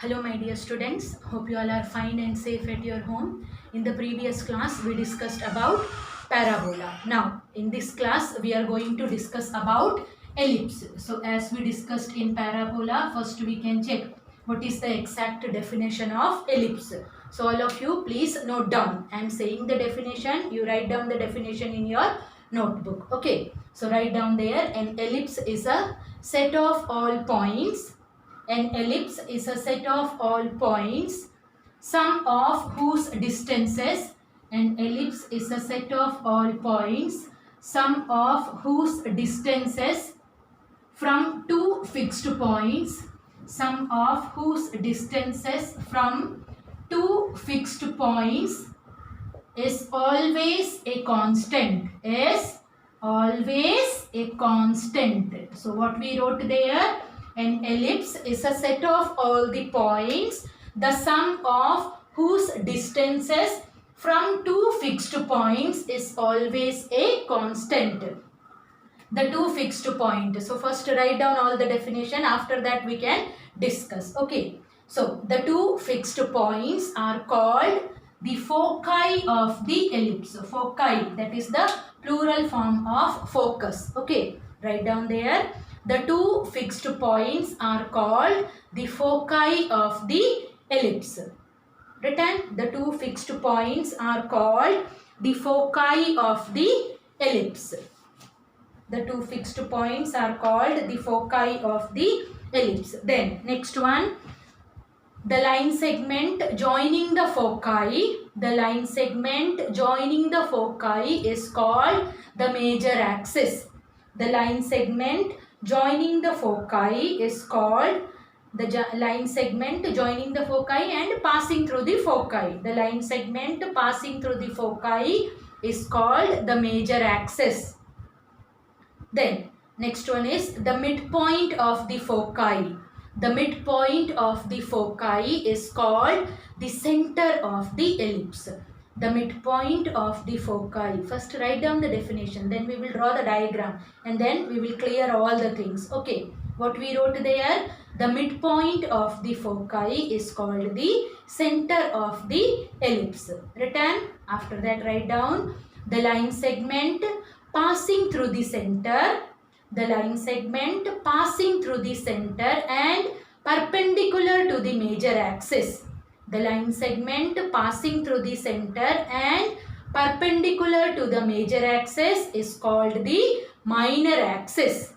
Hello my dear students, hope you all are fine and safe at your home. In the previous class we discussed about parabola. Now in this class we are going to discuss about ellipse. So as we discussed in parabola, first we can check what is the exact definition of ellipse. So all of you please note down. I am saying the definition, you write down the definition in your notebook. Okay, so write down there. An ellipse is a set of all points. An ellipse is a set of all points, sum of whose distances. An ellipse is a set of all points, sum of whose distances from two fixed points, sum of whose distances from two fixed points is always a constant. Is always a constant. So what we wrote there? An ellipse is a set of all the points, the sum of whose distances from two fixed points is always a constant. The two fixed points. So first write down all the definition. After that we can discuss. Okay. So the two fixed points are called the foci of the ellipse. Foci, that is the plural form of focus. Okay. Write down there. The two fixed points are called the foci of the ellipse. Written, the two fixed points are called the foci of the ellipse. The two fixed points are called the foci of the ellipse. Then next one, the line segment joining the foci. The line segment joining the foci is called the major axis. The line segment joining the foci is called the line segment joining the foci and passing through the foci. The line segment passing through the foci is called the major axis. Then next one is the midpoint of the foci. The midpoint of the foci is called the center of the ellipse. The midpoint of the foci. First write down the definition, then we will draw the diagram and then we will clear all the things. Okay, what we wrote there? The midpoint of the foci is called the center of the ellipse. Written. After that write down the line segment passing through the center. The line segment passing through the center and perpendicular to the major axis. The line segment passing through the center and perpendicular to the major axis is called the minor axis.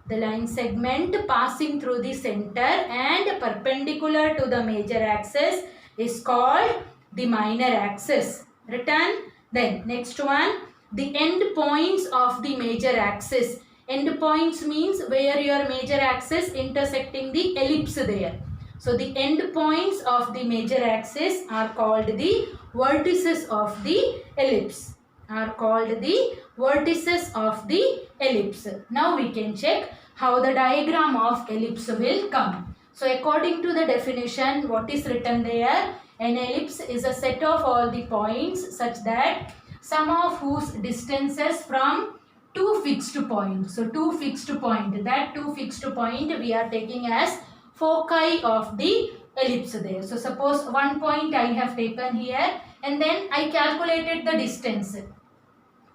The line segment passing through the center and perpendicular to the major axis is called the minor axis. Written. Then next one, the end points of the major axis. End points means where your major axis intersecting the ellipse there. So the end points of the major axis are called the vertices of the ellipse. Are called the vertices of the ellipse. Now we can check how the diagram of ellipse will come. So according to the definition, what is written there? An ellipse is a set of all the points such that sum of whose distances from two fixed points. So two fixed point. That two fixed point we are taking as foci of the ellipse there. So suppose one point I have taken here and then I calculated the distance.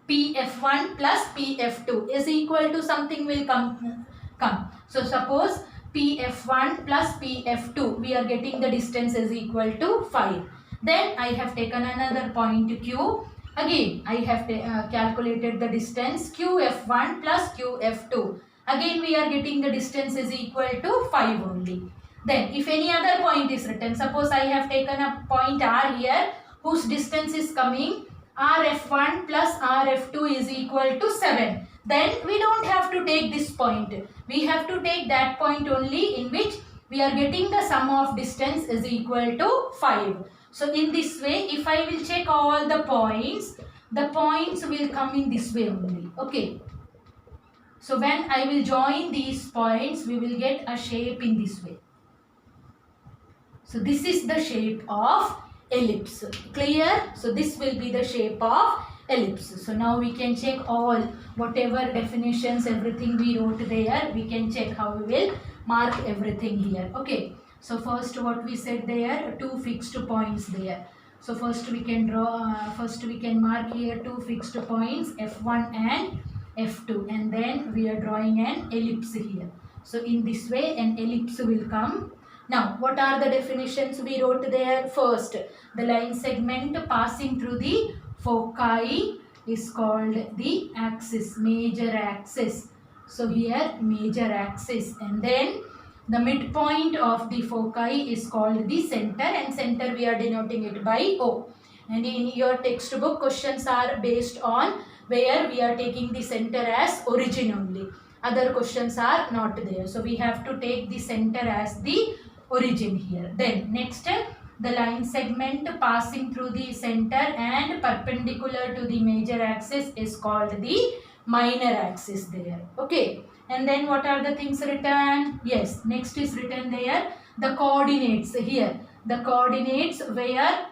Pf1 plus Pf2 is equal to something will come. So suppose Pf1 plus Pf2, we are getting the distance is equal to 5. Then I have taken another point Q. Again I have calculated the distance Qf1 plus Qf2. Again we are getting the distance is equal to 5 only. Then if any other point is written, suppose I have taken a point R here whose distance is coming Rf1 plus Rf2 is equal to 7. Then we don't have to take this point. We have to take that point only in which we are getting the sum of distance is equal to 5. So in this way, if I will check all the points will come in this way only. Okay. So when I will join these points, we will get a shape in this way. So this is the shape of ellipse. Clear? So this will be the shape of ellipse. So now we can check all whatever definitions, everything we wrote there. We can check how we will mark everything here. Okay. So first what we said there, two fixed points there. So first we can mark here two fixed points F1 and F2, and then we are drawing an ellipse here. So in this way an ellipse will come. Now what are the definitions we wrote there? First, the line segment passing through the foci is called the axis, major axis. So here major axis, and then the midpoint of the foci is called the center, and center we are denoting it by O. And in your textbook questions are based on where we are taking the center as origin only. Other questions are not there. So we have to take the center as the origin here. Then next, the line segment passing through the center and perpendicular to the major axis is called the minor axis there. Okay. And then what are the things written? Yes, next is written there the coordinates here. The coordinates where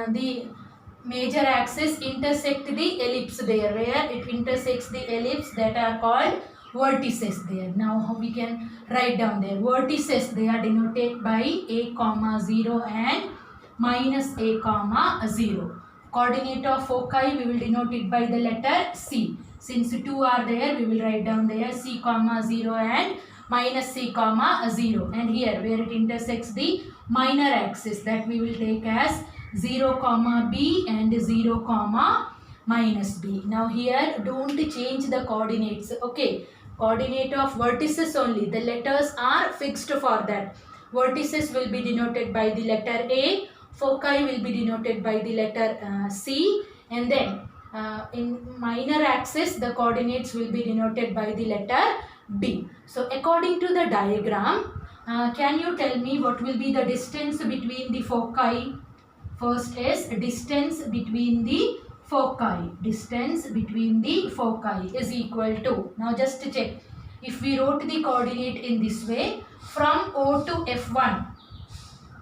the major axis intersect the ellipse there, where it intersects the ellipse, that are called vertices there. Now we can write down there. Vertices, they are denoted by a comma 0 and minus a comma 0. Coordinate of foci, we will denote it by the letter C. Since two are there, we will write down there C comma 0 and minus C comma 0. And here where it intersects the minor axis, that we will take as 0 comma B and 0 comma minus B. Now here don't change the coordinates. Okay. Coordinate of vertices only. The letters are fixed for that. Vertices will be denoted by the letter A. Foci will be denoted by the letter C, and then in minor axis the coordinates will be denoted by the letter B. So according to the diagram, can you tell me what will be the distance between the foci? First is distance between the foci. Distance between the foci is equal to, now just to check, if we wrote the coordinate in this way, from O to F1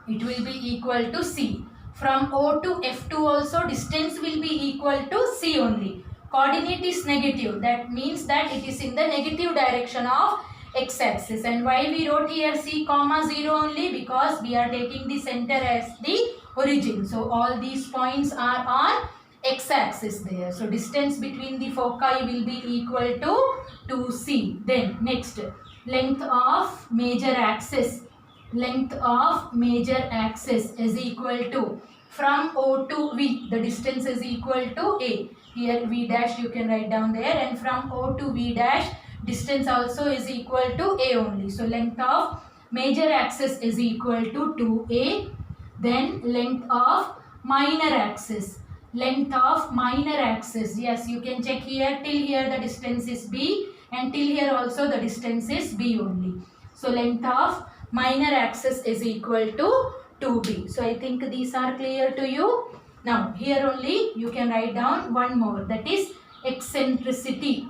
it will be equal to C. From O to F2 also distance will be equal to C only. Coordinate is negative. That means that it is in the negative direction of x-axis. And why we wrote here C comma 0 only? Because we are taking the center as the origin. So all these points are on x-axis there. So distance between the foci will be equal to 2C. Then next, length of major axis. Length of major axis is equal to, from O to V, the distance is equal to A. Here V dash you can write down there, and from O to V dash distance also is equal to A only. So length of major axis is equal to 2A. Then length of minor axis. Length of minor axis, yes, you can check here, till here the distance is B, and till here also the distance is B only. So length of minor axis is equal to 2B. So I think these are clear to you. Now here only you can write down one more, that is eccentricity.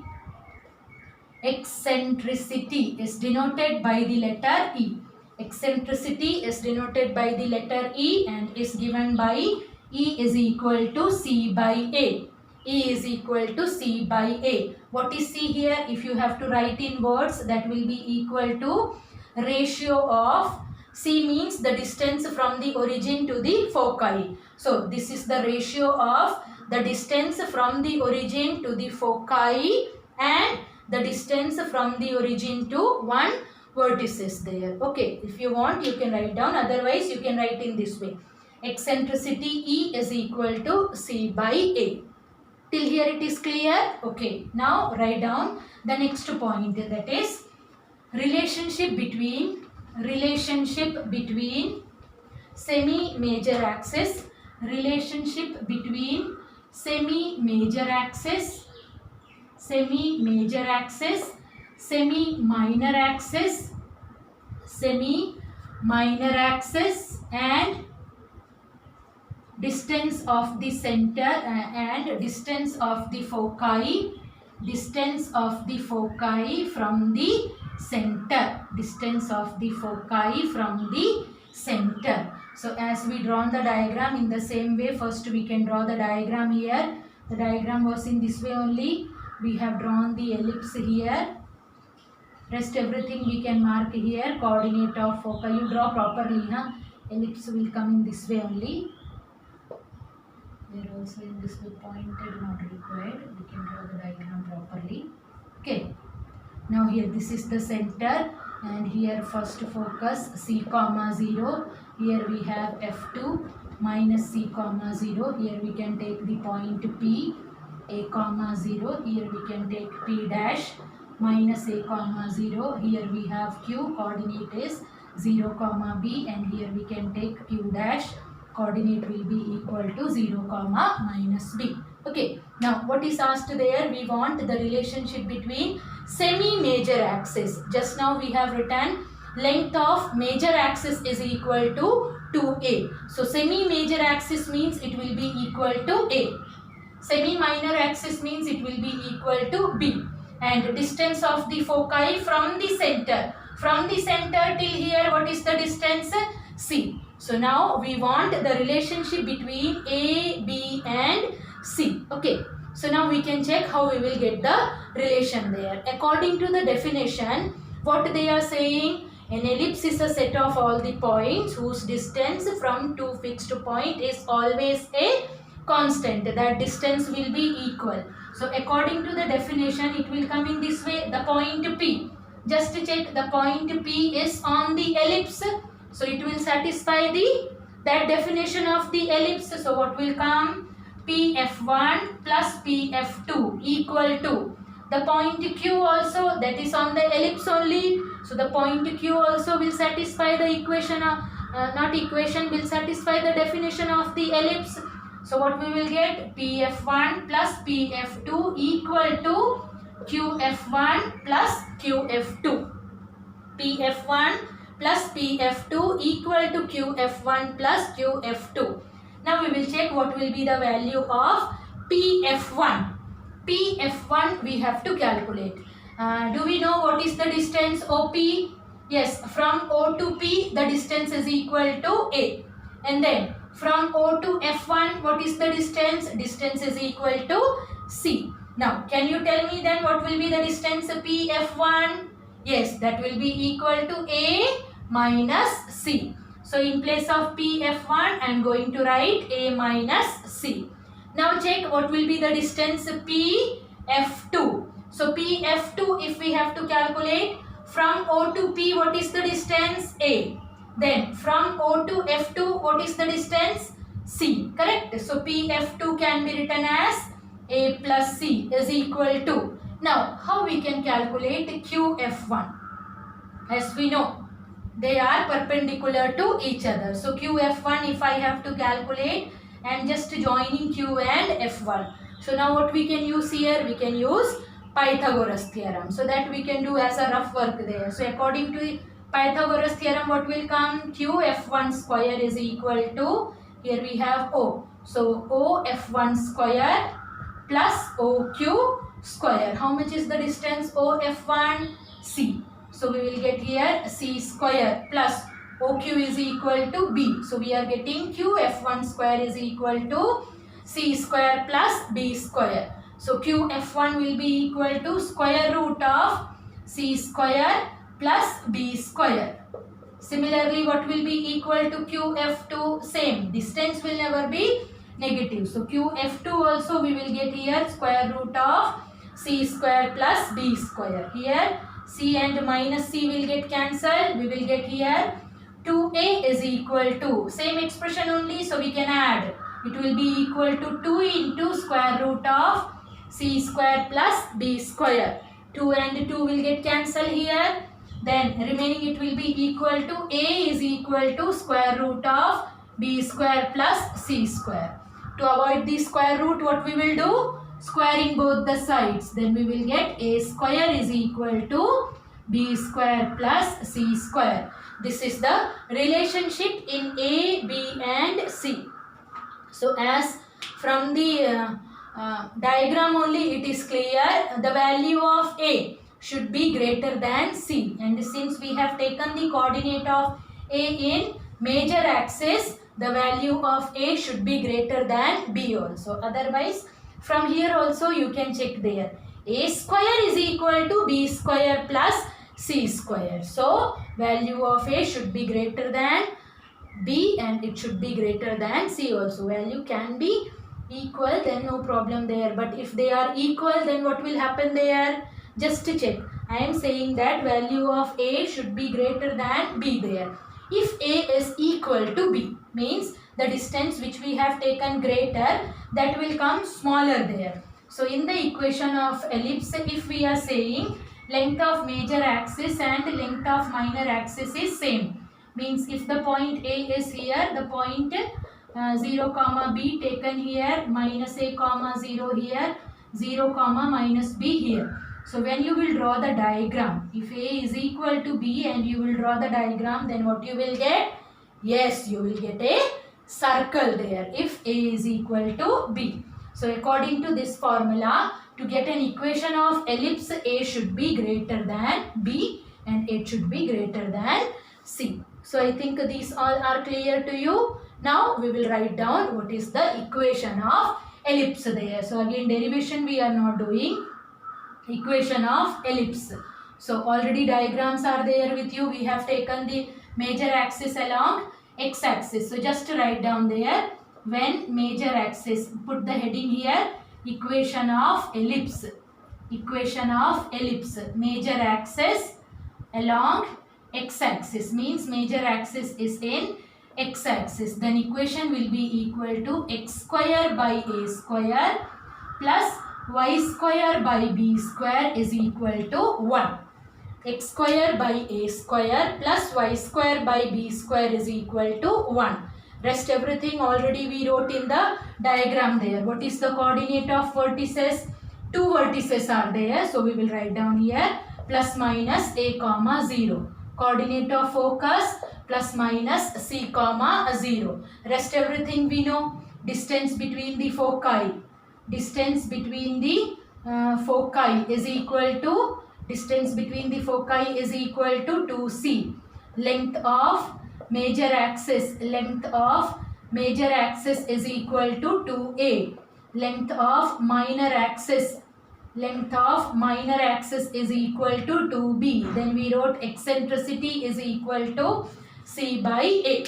Eccentricity is denoted by the letter E. Eccentricity is denoted by the letter E and is given by E is equal to C by A. E is equal to C by A. What is C here? If you have to write in words, that will be equal to ratio of, C means the distance from the origin to the foci. So this is the ratio of the distance from the origin to the foci and the distance from the origin to one vertices there. Okay, if you want you can write down, otherwise you can write in this way. Eccentricity E is equal to C by A. Till here it is clear? Okay, now write down the next point, that is relationship between semi-major axis, relationship between semi-major axis, semi-major axis, semi-minor axis, semi-minor axis, and distance of the center and distance of the foci, distance of the foci from the center, distance of the foci from the center. So as we drawn the diagram in the same way, first we can draw the diagram here. The diagram was in this way only. We have drawn the ellipse here. Rest everything we can mark here. Coordinate of foci. You draw properly, huh? Ellipse will come in this way only. Here also in this way pointed, not required. We can draw the diagram properly. Okay. Now here this is the center, and here first focus C comma 0. Here we have F2 minus C comma 0. Here we can take the point P, A comma 0. Here we can take P dash minus A comma 0. Here we have Q, coordinate is 0 comma B, and here we can take Q dash, coordinate will be equal to 0 comma minus B. Okay, now what is asked there? We want the relationship between semi-major axis. Just now we have written length of major axis is equal to 2a. So semi-major axis means it will be equal to a. Semi-minor axis means it will be equal to b. And distance of the foci from the center. From the center till here, what is the distance? C. So now we want the relationship between A, B and C. Okay. So now we can check how we will get the relation there. According to the definition, what they are saying, an ellipse is a set of all the points whose distance from two fixed point is always a constant. That distance will be equal. So according to the definition, it will come in this way. The point P. Just to check, the point P is on the ellipse. So it will satisfy that definition of the ellipse. So what will come? PF1 plus PF2 equal to the point Q also, that is on the ellipse only. So the point Q also will satisfy the equation of, will satisfy the definition of the ellipse. So what we will get? PF1 plus PF2 equal to QF1 plus QF2. PF1 plus PF2 equal to QF1 plus QF2. Now we will check what will be the value of PF1. PF1 we have to calculate. Do we know what is the distance OP? Yes, from O to P the distance is equal to A. And then from O to F1 what is the distance? Distance is equal to C. Now can you tell me then what will be the distance PF1? Yes, that will be equal to A minus C. So in place of PF1, I am going to write A minus C. Now check what will be the distance PF2. So PF2, if we have to calculate from O to P, what is the distance? A. Then from O to F2, what is the distance? C. Correct? So PF2 can be written as A plus C is equal to. Now how we can calculate QF1? As we know, they are perpendicular to each other. So QF1 if I have to calculate, I am just joining Q and F1. So now what we can use here? We can use Pythagoras theorem. So that we can do as a rough work there. So according to Pythagoras theorem, what will come? QF1 square is equal to, here we have O. So OF1 square plus OQ square. How much is the distance OF1? C. So we will get here C square plus OQ is equal to B. So we are getting QF1 square is equal to C square plus B square. So QF1 will be equal to square root of C square plus B square. Similarly, what will be equal to QF2? Same. Distance will never be negative. So QF2 also we will get here square root of C square plus B square. Here C and minus C will get cancelled. We will get here 2A is equal to, same expression only, so we can add. It will be equal to 2 into square root of C square plus B square. 2 and 2 will get cancelled here. Then remaining it will be equal to A is equal to square root of B square plus C square. To avoid the square root, what we will do? Squaring both the sides. Then we will get A square is equal to B square plus C square. This is the relationship in A, B and C. So as from the diagram only it is clear, the value of A should be greater than C. And since we have taken the coordinate of A in major axis, the value of A should be greater than B also. Otherwise, from here also you can check there. A square is equal to B square plus c square. So value of a should be greater than b and it should be greater than c also. Value can be equal, then no problem there. But if they are equal, then what will happen there? Just to check. I am saying that value of a should be greater than b there. If a is equal to b, means the distance which we have taken greater, that will come smaller there. So in the equation of ellipse, if we are saying length of major axis and length of minor axis is same, means if the point A is here, the point 0 comma b taken here, minus a comma 0 here, 0 comma minus b here. So when you will draw the diagram, if a is equal to b and you will draw the diagram, then what you will get? Yes, you will get a circle there if a is equal to b. So according to this formula, to get an equation of ellipse, a should be greater than b and it should be greater than c. So I think these all are clear to you. Now we will write down what is the equation of ellipse there. So again derivation we are not doing. Equation of ellipse. So already diagrams are there with you. We have taken the major axis along x-axis. So just to write down there, when major axis, put the heading here, equation of ellipse. Equation of ellipse. Major axis along x-axis, means major axis is in x-axis. Then equation will be equal to x square by a square plus y square by b square is equal to 1. X square by a square plus y square by b square is equal to 1. Rest everything already we wrote in the diagram there. What is the coordinate of vertices? 2 vertices are there. So we will write down here plus minus a comma 0. Coordinate of focus plus minus c comma 0. Rest everything we know. Distance between the foci. Distance between the foci is equal to, distance between the foci is equal to 2c. Length of major axis, length of major axis is equal to 2a. Length of minor axis, length of minor axis is equal to 2b. Then we wrote eccentricity is equal to c by a.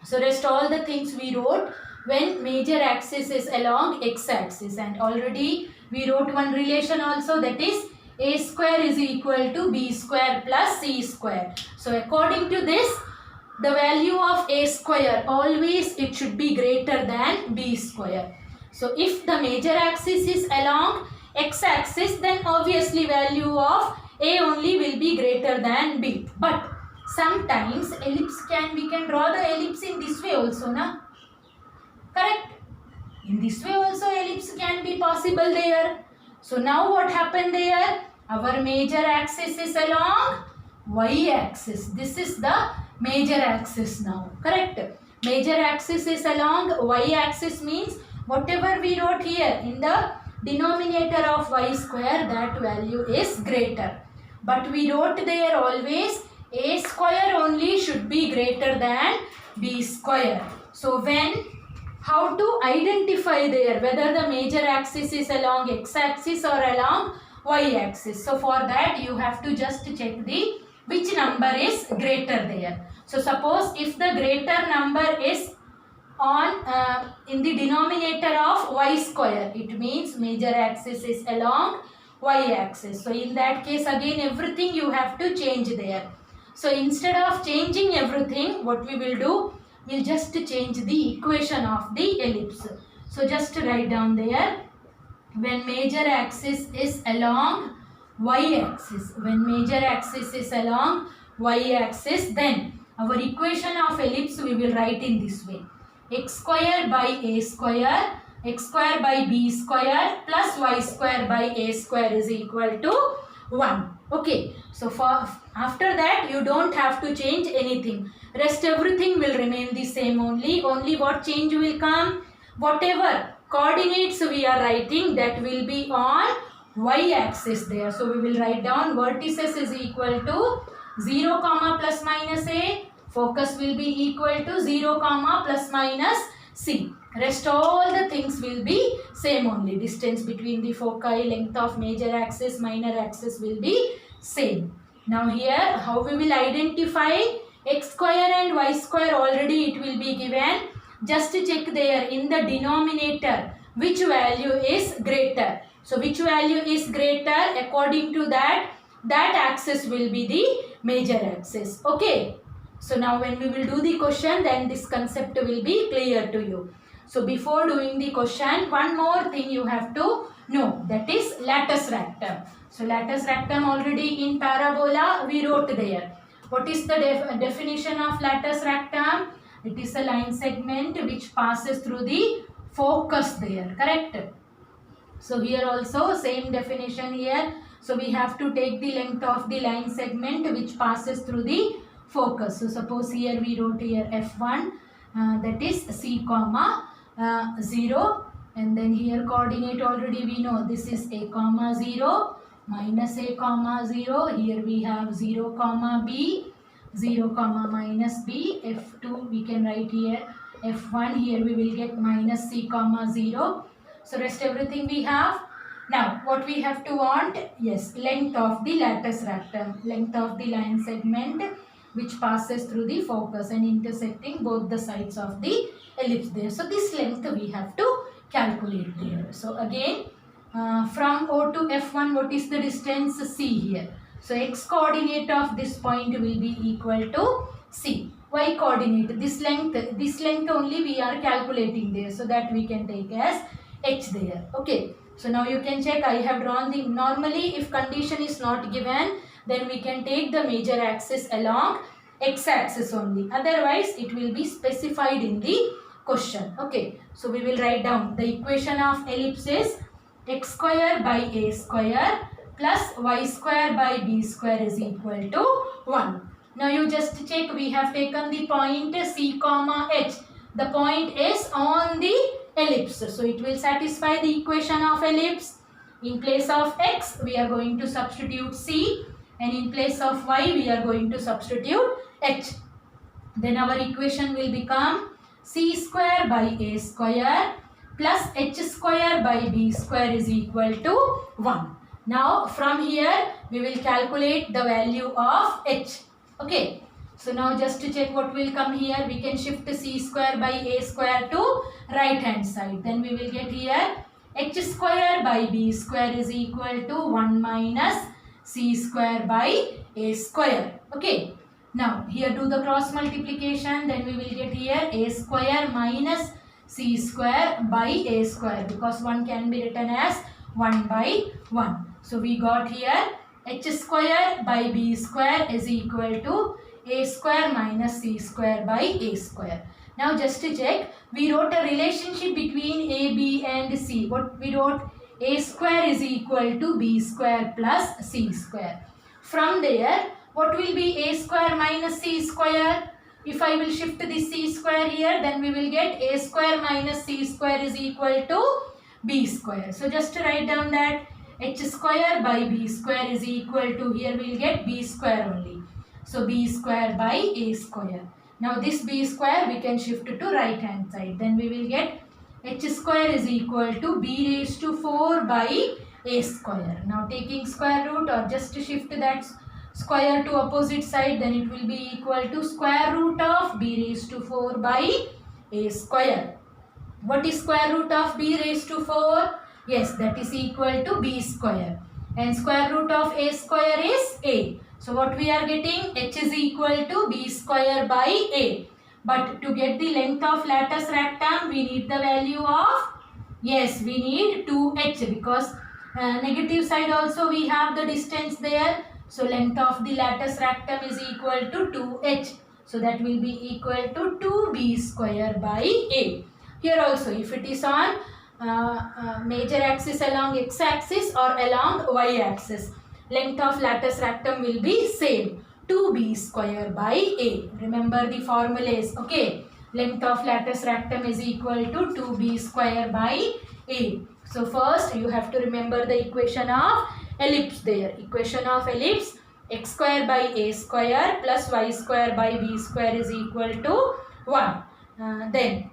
So rest all the things we wrote when major axis is along x-axis, and already we wrote one relation also, that is a square is equal to b square plus c square. So according to this, the value of a square, always it should be greater than b square. So if the major axis is along x-axis, then obviously value of a only will be greater than b. But sometimes ellipse we can draw the ellipse in this way also, na? Correct? In this way also ellipse can be possible there. So now what happened there? Our major axis is along y-axis. This is the major axis now. Correct? Major axis is along y-axis, means whatever we wrote here in the denominator of y square, that value is greater. But we wrote there always a square only should be greater than b square. So when, how to identify there whether the major axis is along x-axis or along y-axis? So for that you have to just check the which number is greater there. So suppose if the greater number is on in the denominator of y square, it means major axis is along y-axis. So in that case again everything you have to change there. So instead of changing everything, what we will do, we'll just change the equation of the ellipse. So just write down there, when major axis is along y-axis, when major axis is along y-axis, then our equation of ellipse we will write in this way. X square by a square, x square by b square plus y square by a square is equal to 1. Okay, so for after that you don't have to change anything. Rest everything will remain the same only. Only what change will come? Whatever coordinates we are writing, that will be on y-axis there. So we will write down vertices is equal to 0 comma plus minus a. Focus will be equal to 0 comma plus minus c. Rest all the things will be same only. Distance between the foci, length of major axis, minor axis will be same. Now here how we will identify x square and y square, already it will be given. Just check there in the denominator which value is greater. So which value is greater, according to that axis will be the major axis. Okay. So now when we will do the question, then this concept will be clear to you. So before doing the question, one more thing you have to know, that is latus rectum. So latus rectum already in parabola we wrote there. What is the definition of latus rectum? It is a line segment which passes through the focus there, correct? So here also same definition here. So we have to take the length of the line segment which passes through the focus. So suppose here we wrote here F1, that is C comma 0, and then here coordinate already we know this is A comma 0 minus A comma 0. Here we have 0 comma B, 0 comma minus B. F2 we can write here F1, here we will get minus C comma 0. So rest everything we have. Now what we have to want? Yes, length of the latus rectum, length of the line segment which passes through the focus and intersecting both the sides of the ellipse there. So this length we have to calculate there. So again from O to F1, what is the distance? C here. So x coordinate of this point will be equal to C. Y coordinate, this length only we are calculating there, so that we can take as h there. Okay. So now you can check, I have drawn the, normally if condition is not given, then we can take the major axis along x axis only. Otherwise it will be specified in the question. Okay. So we will write down the equation of ellipse is x square by a square plus y square by b square is equal to 1. Now you just check, we have taken the point C comma H. The point is on the ellipse. So it will satisfy the equation of ellipse. In place of x we are going to substitute C, and in place of y we are going to substitute H. Then our equation will become C square by a square plus H square by b square is equal to 1. Now from here we will calculate the value of H. Okay. So now just to check what will come here, we can shift C square by a square to right hand side. Then we will get here H square by b square is equal to 1 minus C square by a square. Okay. Now here do the cross multiplication, then we will get here a square minus C square by a square, because 1 can be written as 1 by 1. So we got here H square by b square is equal to a square minus C square by a square. Now just to check, we wrote a relationship between a, b and c. What we wrote? A square is equal to b square plus c square. From there, what will be a square minus c square? If I will shift this c square here, then we will get a square minus c square is equal to b square. So just to write down that h square by b square is equal to, here we will get b square only. So b square by a square. Now this b square we can shift to right hand side. Then we will get h square is equal to b raised to 4 by a square. Now taking square root, or just to shift that square to opposite side, then it will be equal to square root of b raised to 4 by a square. What is square root of b raised to 4? Yes, that is equal to b square. And square root of a square is a. So what we are getting? H is equal to b square by a. But to get the length of latus rectum, we need the value of, yes, we need 2h, because negative side also we have the distance there. So length of the latus rectum is equal to 2h. So that will be equal to 2b square by a. Here also, if it is on major axis along x axis or along y axis, length of latus rectum will be same, 2b square by a. Remember the formulas. Okay. Length of latus rectum is equal to 2b square by a. So first you have to remember the equation of ellipse there. Equation of ellipse, x square by a square plus y square by b square is equal to 1. Then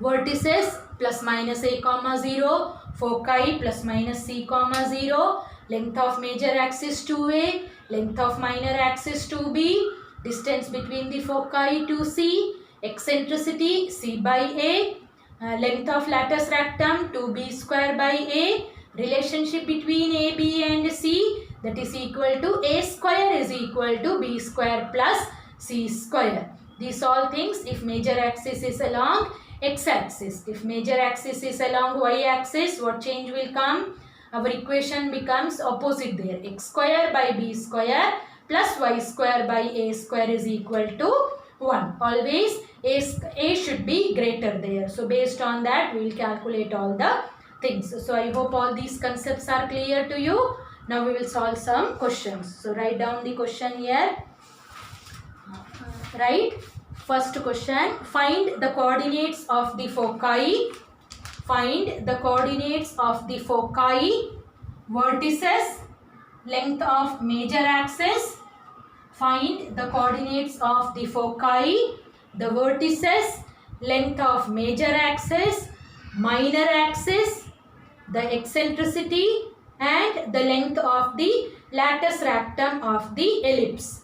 vertices plus minus a comma 0, foci plus minus c comma 0, Length of major axis 2a, length of minor axis 2b, distance between the foci 2c, eccentricity c by a, length of latus rectum 2b square by a, relationship between a, b and c, that is equal to a square is equal to b square plus c square. These all things if major axis is along x-axis. If major axis is along y-axis, what change will come? Our equation becomes opposite there. X square by b square plus y square by a square is equal to 1. Always a should be greater there. So based on that, we will calculate all the things. So I hope all these concepts are clear to you. Now we will solve some questions. So write down the question here. Right. First question, find the coordinates of the foci. Find the coordinates of the foci, vertices, length of major axis. Find the coordinates of the foci, the vertices, length of major axis, minor axis, the eccentricity and the length of the latus rectum of the ellipse.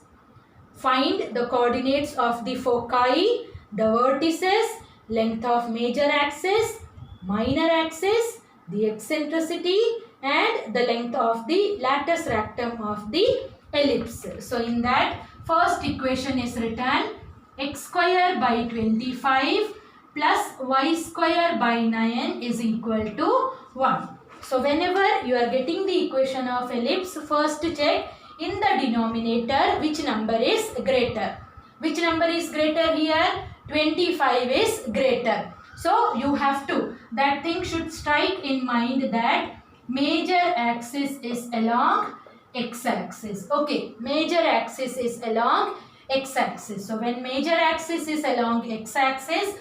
Find the coordinates of the foci, the vertices, length of major axis, minor axis, the eccentricity and the length of the latus rectum of the ellipse. So in that, first equation is written x square by 25 plus y square by 9 is equal to 1. So whenever you are getting the equation of ellipse, first check in the denominator which number is greater. Which number is greater here? 25 is greater. So you have to, that thing should strike in mind that major axis is along x-axis. Okay, major axis is along x-axis. So when major axis is along x-axis,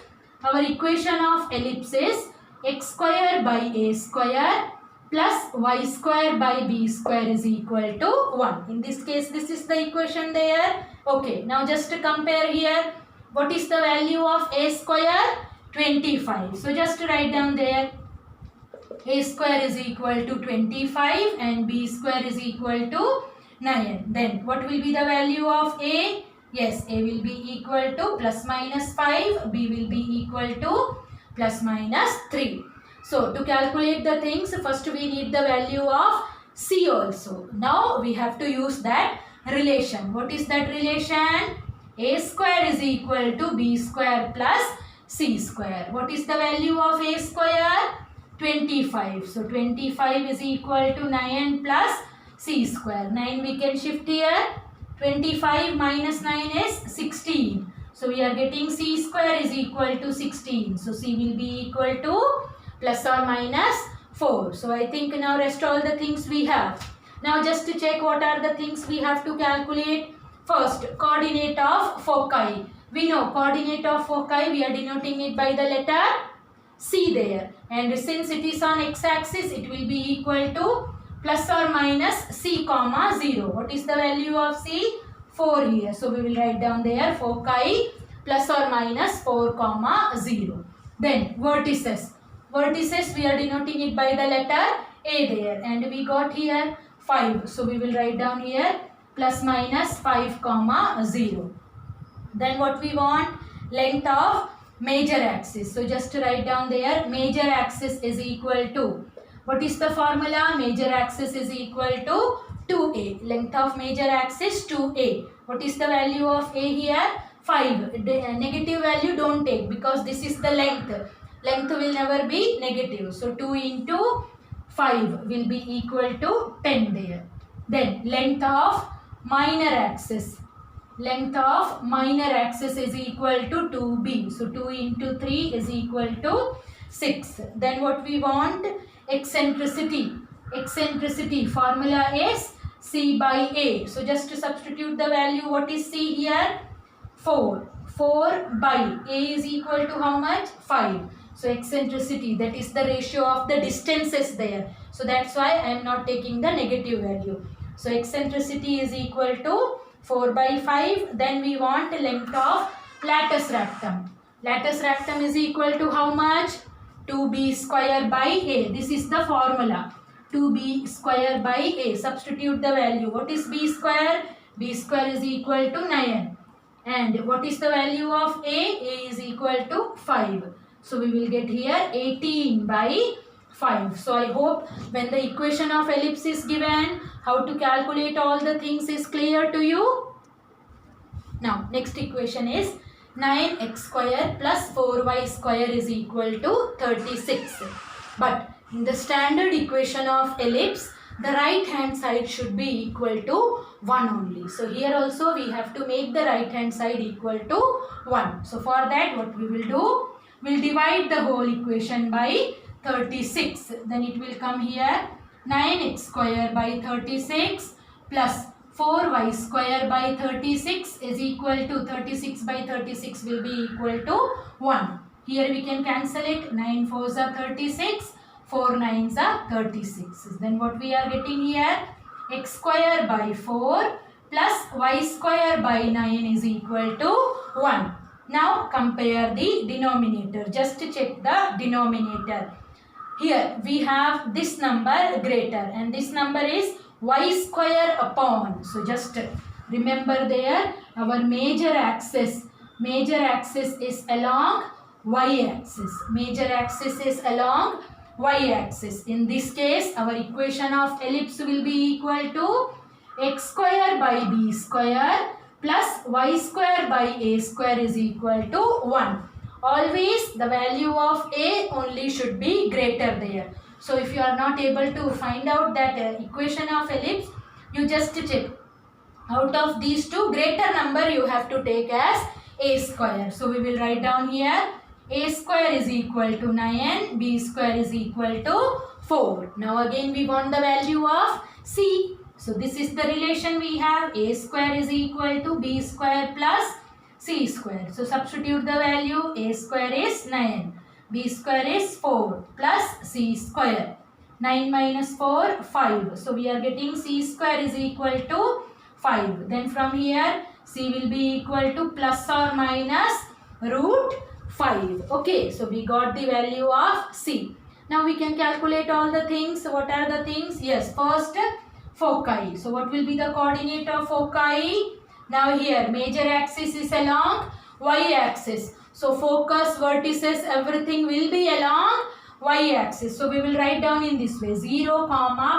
our equation of ellipse is x square by a square plus y square by b square is equal to 1. In this case, this is the equation there. Okay, now just to compare here, what is the value of a square? 25. So just to write down there, a square is equal to 25 and b square is equal to 9. Then what will be the value of a? Yes, a will be equal to plus minus 5, b will be equal to plus minus 3. So to calculate the things, first we need the value of c also. Now we have to use that relation. What is that relation? A square is equal to b square plus c square. What is the value of a square? 25. So 25 is equal to 9 plus c square. 9 we can shift here. 25 minus 9 is 16. So we are getting c square is equal to 16. So c will be equal to plus or minus 4. So I think now rest all the things we have. Now just to check what are the things we have to calculate. First, coordinate of foci. We know coordinate of foci, we are denoting it by the letter C there. And since it is on x-axis, it will be equal to plus or minus c comma 0. What is the value of c? 4 here. So we will write down there foci plus or minus 4 comma 0. Then vertices. Vertices we are denoting it by the letter A there. And we got here 5. So we will write down here plus minus 5 comma 0. Then what we want? Length of major axis. So just to write down there, major axis is equal to, what is the formula? Major axis is equal to 2a. Length of major axis 2a. What is the value of a here? 5. Negative value don't take because this is the length. Length will never be negative. So 2 into 5 will be equal to 10 there. Then length of minor axis. Length of minor axis is equal to 2b. So 2 into 3 is equal to 6. Then what we want? Eccentricity. Eccentricity formula is c by a. So just to substitute the value, what is c here? 4. 4 by a is equal to how much? 5. So eccentricity, that is the ratio of the distances there. So that's why I am not taking the negative value. So eccentricity is equal to 4 by 5. Then we want length of latus rectum. Latus rectum is equal to how much? 2b square by a. This is the formula. 2b square by a. Substitute the value. What is b square? B square is equal to 9. And what is the value of a? A is equal to 5. So we will get here 18 by 5. So I hope when the equation of ellipse is given, how to calculate all the things is clear to you. Now next equation is 9x square plus 4y square is equal to 36. But in the standard equation of ellipse, the right hand side should be equal to 1 only. So here also we have to make the right hand side equal to 1. So for that what we will do? We'll divide the whole equation by 36. Then it will come here 9x square by 36 plus 4y square by 36 is equal to 36 by 36 will be equal to 1. Here we can cancel it. 9 4s are 36. 4 9s are 36. Then what we are getting here? X square by 4 plus y square by 9 is equal to 1. Now compare the denominator. Just check the denominator. Here we have this number greater and this number is y square upon. So just remember there our major axis is along y axis. Major axis is along y axis. In this case our equation of ellipse will be equal to x square by b square plus y square by a square is equal to 1. Always the value of a only should be greater there. So if you are not able to find out that equation of ellipse, you just check. Out of these two, greater number you have to take as a square. So we will write down here a square is equal to 9, b square is equal to 4. Now again we want the value of c. So this is the relation we have. A square is equal to b square plus c square. So substitute the value. A square is 9. B square is 4 plus c square. 9 minus 4, 5. So we are getting c square is equal to 5. Then from here c will be equal to plus or minus root 5. Okay, so we got the value of c. Now we can calculate all the things. What are the things? Yes, first foci. So what will be the coordinate of foci? Now here major axis is along y-axis. So focus, vertices, everything will be along y-axis. So we will write down in this way 0,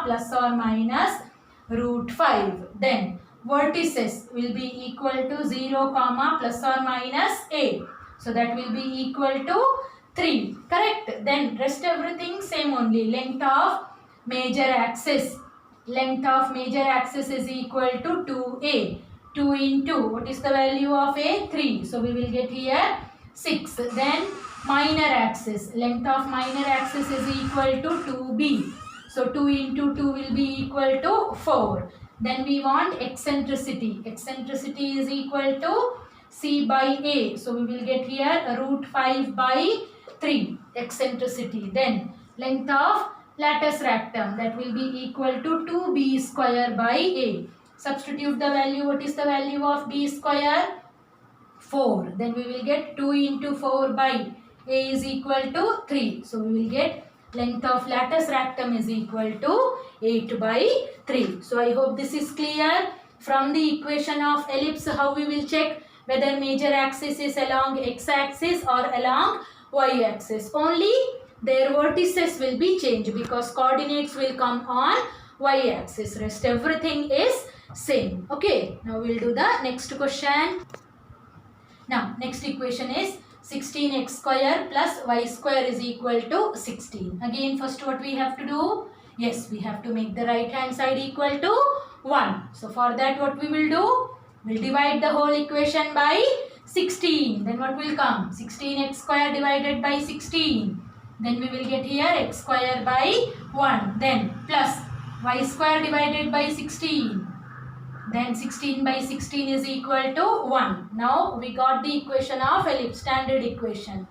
plus or minus root 5. Then vertices will be equal to 0, plus or minus a. So that will be equal to 3. Correct? Then rest everything same only. Length of major axis. Length of major axis is equal to 2a. 2 into, what is the value of a? 3. So we will get here 6. Then minor axis. Length of minor axis is equal to 2b. So 2 into 2 will be equal to 4. Then we want eccentricity. Eccentricity is equal to c by a. So we will get here root 5 by 3. Eccentricity. Then length of latus rectum, that will be equal to 2b square by a. Substitute the value. What is the value of b square? 4. Then we will get 2 into 4 by a is equal to 3. So we will get length of latus rectum is equal to 8 by 3. So I hope this is clear. From the equation of ellipse, how we will check whether major axis is along x-axis or along y-axis. Only their vertices will be changed because coordinates will come on y-axis. Rest everything is same. Okay, now we will do the next question. Now next equation is 16x square plus y square is equal to 16. Again first what we have to do? Yes, we have to make the right hand side equal to 1. So for that what we will do? We'll divide the whole equation by 16. Then what will come? 16x square divided by 16. Then we will get here x square by 1. Then plus y square divided by 16. Then 16 by 16 is equal to 1. Now we got the equation of ellipse, standard equation.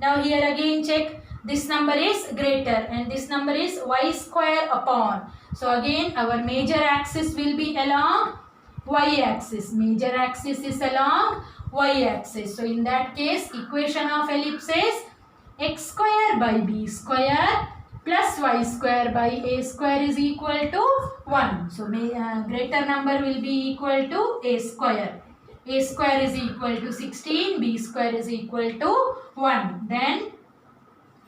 Now here again check. This number is greater and this number is y square upon. So again our major axis will be along y-axis. Major axis is along y-axis. So in that case equation of ellipse is x square by b square plus y square by a square is equal to 1. So greater number will be equal to a square. A square is equal to 16, b square is equal to 1. Then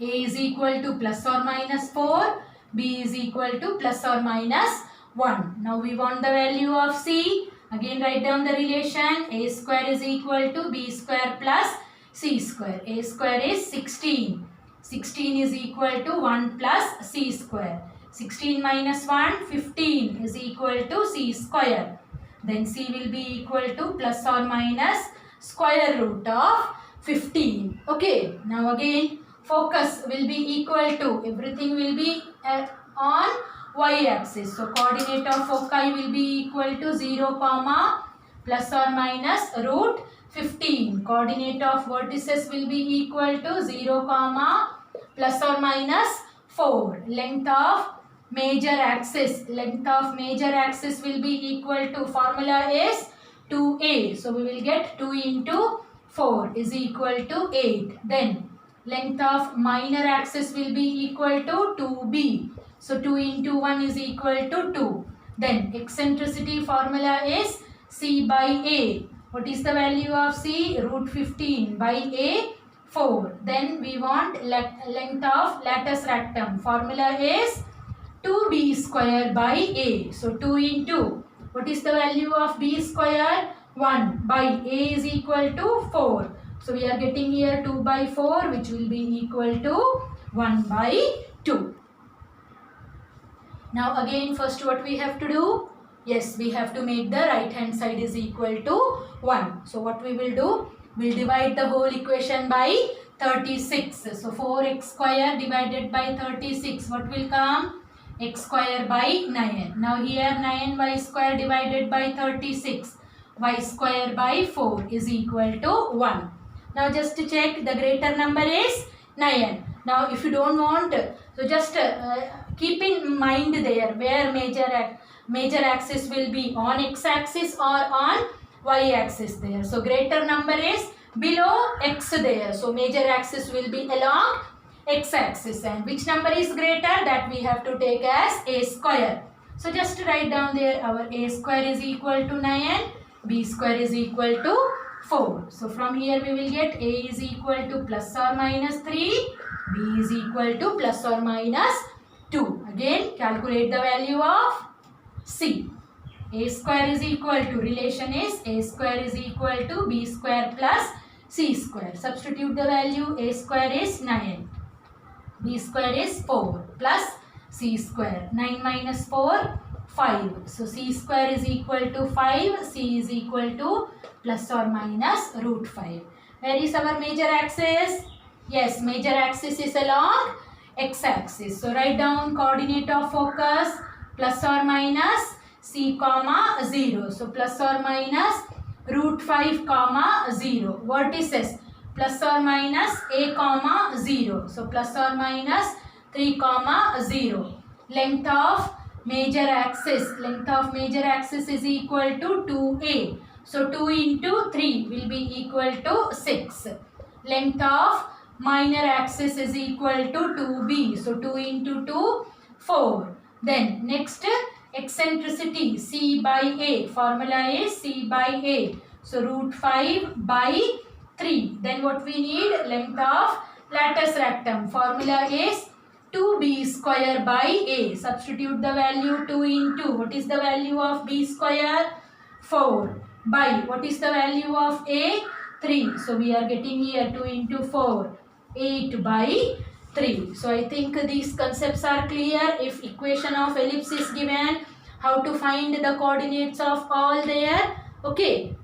a is equal to plus or minus 4, b is equal to plus or minus 1. Now we want the value of c. Again write down the relation. A square is equal to b square plus c square. A square is 16. 16 is equal to 1 plus c square. 16 minus 1, 15 is equal to c square. Then c will be equal to plus or minus square root of 15. Okay. Now again focus will be equal to, everything will be on y axis. So coordinate of foci will be equal to 0, plus or minus root 15. Coordinate of vertices will be equal to 0, plus or minus 4. Length of major axis will be equal to, formula is 2a. So we will get 2 into 4 is equal to 8. Then length of minor axis will be equal to 2b. So 2 into 1 is equal to 2. Then eccentricity formula is c by a. What is the value of c? Root 15 by a, 4. Then we want length of latus rectum. Formula is 2b square by a. So 2 into, what is the value of b square? 1 by a is equal to 4. So we are getting here 2 by 4, which will be equal to 1 by 2. Now again first what we have to do? Yes, we have to make the right hand side is equal to 1. So what we will do? We will divide the whole equation by 36. So 4x square divided by 36. What will come? X square by 9. Now here 9y square divided by 36. Y square by 4 is equal to 1. Now just to check, the greater number is 9. Now if you don't want, so just keep in mind there where major axis will be on x axis or on y axis there. So greater number is below x there. So major axis will be along x axis, and which number is greater, that we have to take as a square. So just write down there our a square is equal to 9, b square is equal to 4. So from here we will get a is equal to plus or minus 3, b is equal to plus or minus 2. Again calculate the value of c. A square is equal to, relation is a square is equal to b square plus c square. Substitute the value. A square is 9, b square is 4 plus c square. 9 minus 4, 5. So c square is equal to 5, c is equal to plus or minus root 5. Where is our major axis? Yes, major axis is along x axis. So write down coordinate of focus plus or minus c comma 0. So plus or minus root 5 comma 0. Vertices plus or minus a comma 0. So plus or minus 3 comma 0. Length of major axis is equal to 2a. So 2 into 3 will be equal to 6. Length of minor axis is equal to 2b. So 2 into 2, 4. Then next eccentricity c by a. Formula is c by a. So root 5 by 3. Then what we need? Length of latus rectum. Formula is 2b square by a. Substitute the value 2 into, what is the value of b square? 4 by, what is the value of a? 3. So we are getting here 2 into 4, 8 by 3. So I think these concepts are clear. If equation of ellipse is given, how to find the coordinates of all there. Okay.